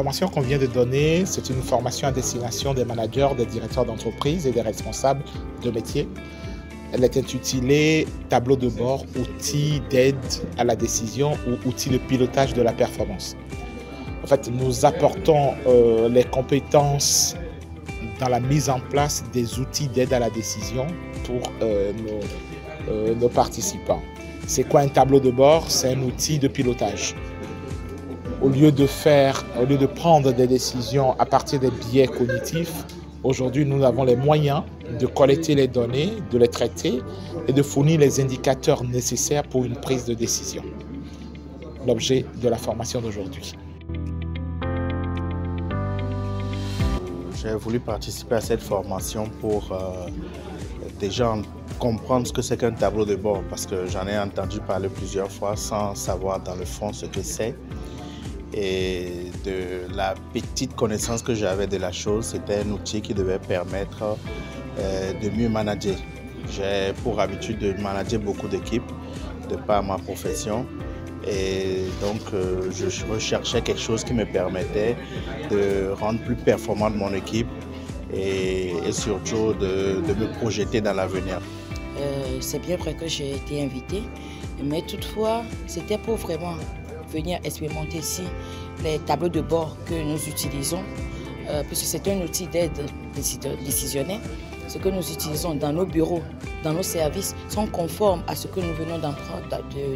formation qu'on vient de donner, c'est une formation à destination des managers, des directeurs d'entreprise et des responsables de métier. Elle est intitulée Tableau de bord, outils d'aide à la décision ou outils de pilotage de la performance. En fait, nous apportons les compétences dans la mise en place des outils d'aide à la décision pour nos participants. C'est quoi un tableau de bord? C'est un outil de pilotage. Au lieu de prendre des décisions à partir des biais cognitifs, aujourd'hui, nous avons les moyens de collecter les données, de les traiter et de fournir les indicateurs nécessaires pour une prise de décision. L'objet de la formation d'aujourd'hui. J'ai voulu participer à cette formation pour déjà comprendre ce que c'est qu'un tableau de bord, parce que j'en ai entendu parler plusieurs fois sans savoir dans le fond ce que c'est. Et de la petite connaissance que j'avais de la chose, c'était un outil qui devait permettre de mieux manager. J'ai pour habitude de manager beaucoup d'équipes de par ma profession. Et donc, je recherchais quelque chose qui me permettait de rendre plus performante mon équipe et surtout de me projeter dans l'avenir. C'est bien vrai que j'ai été invitée, mais toutefois, c'était pour vraiment venir expérimenter ici les tableaux de bord que nous utilisons, puisque c'est un outil d'aide décisionnelle. Ce que nous utilisons dans nos bureaux, dans nos services, sont conformes à ce que nous venons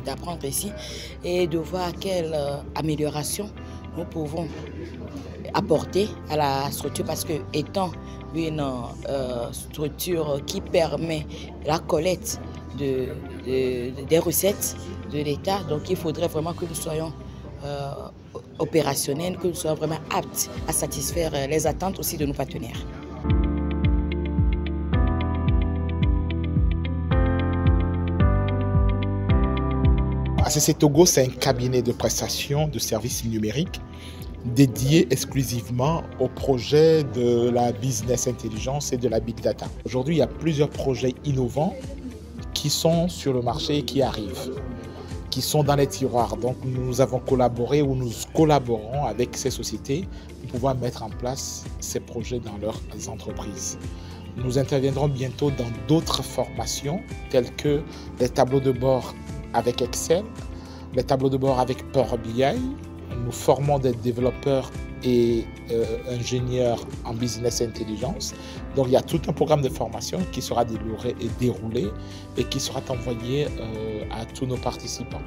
d'apprendre ici et de voir quelle amélioration nous pouvons apporter à la structure, parce que étant une structure qui permet la collecte des recettes de l'État, donc il faudrait vraiment que nous soyons opérationnels, que nous soyons vraiment aptes à satisfaire les attentes aussi de nos partenaires. ACC Togo, c'est un cabinet de prestation de services numériques dédié exclusivement au projet de la business intelligence et de la big data. Aujourd'hui, il y a plusieurs projets innovants qui sont sur le marché et qui arrivent, qui sont dans les tiroirs. Donc nous avons collaboré ou nous collaborons avec ces sociétés pour pouvoir mettre en place ces projets dans leurs entreprises. Nous interviendrons bientôt dans d'autres formations telles que les tableaux de bord avec Excel, les tableaux de bord avec Power BI. Nous formons des développeurs et ingénieurs en business intelligence. Donc il y a tout un programme de formation qui sera déroulé et qui sera envoyé à tous nos participants.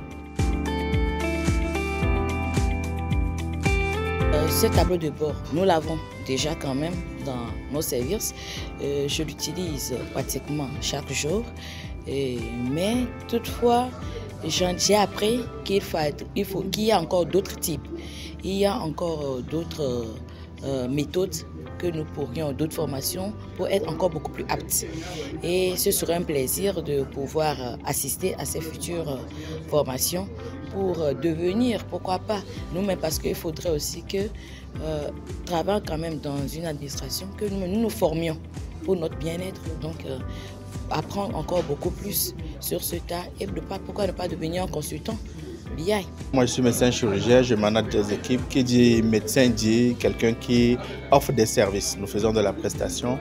Ce tableau de bord, nous l'avons déjà quand même dans nos services. Je l'utilise pratiquement chaque jour, mais toutefois, j'ai appris qu'il y a encore d'autres types. Il y a encore d'autres méthodes que nous pourrions, d'autres formations pour être encore beaucoup plus aptes. Et ce serait un plaisir de pouvoir assister à ces futures formations pour devenir, pourquoi pas, nous-mêmes, parce qu'il faudrait aussi que, travaillant quand même dans une administration, que nous formions pour notre bien-être. Donc, apprendre encore beaucoup plus sur ce tas et pourquoi ne pas devenir un consultant BI. Moi, je suis médecin chirurgien, je manage des équipes. Qui dit médecin dit quelqu'un qui offre des services. Nous faisons de la prestation,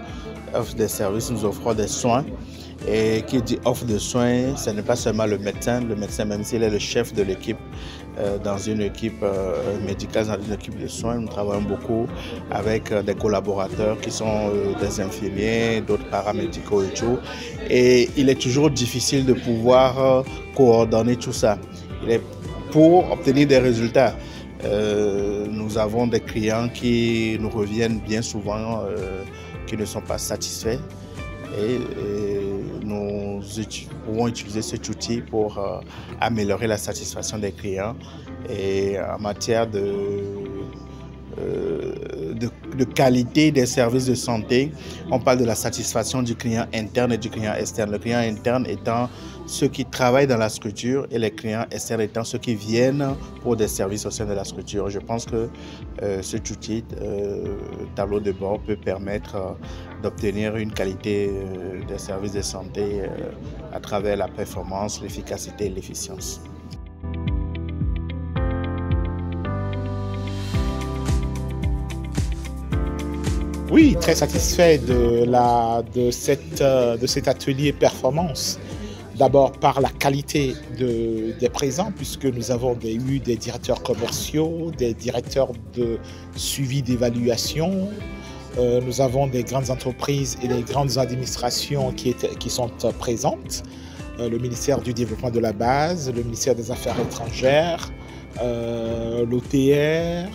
offre des services, nous offrons des soins. Et qui dit offre de soins, ce n'est pas seulement le médecin même s'il est le chef de l'équipe, dans une équipe médicale, dans une équipe de soins, nous travaillons beaucoup avec des collaborateurs qui sont des infirmiers, d'autres paramédicaux et tout. Et il est toujours difficile de pouvoir coordonner tout ça. Pour obtenir des résultats, nous avons des clients qui nous reviennent bien souvent, qui ne sont pas satisfaits. Et nous pouvons utiliser cet outil pour améliorer la satisfaction des clients. Et en matière de qualité des services de santé, on parle de la satisfaction du client interne et du client externe. Le client interne étant ceux qui travaillent dans la structure et les clients externes étant ceux qui viennent pour des services au sein de la structure. Je pense que cet outil, tableau de bord, peut permettre d'obtenir une qualité des services de santé à travers la performance, l'efficacité et l'efficience. Oui, très satisfait de cet atelier performance. D'abord par la qualité des présents, puisque nous avons eu des directeurs commerciaux, des directeurs de suivi d'évaluation. Nous avons des grandes entreprises et des grandes administrations qui sont présentes. Le ministère du Développement de la Base, le ministère des Affaires étrangères, l'OTR,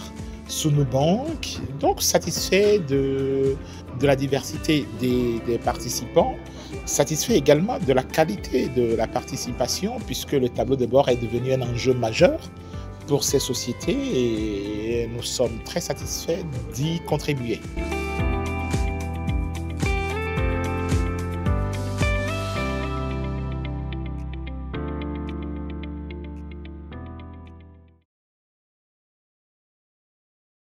Sunubank. Donc satisfait de la diversité des participants, satisfait également de la qualité de la participation, puisque le tableau de bord est devenu un enjeu majeur pour ces sociétés et nous sommes très satisfaits d'y contribuer.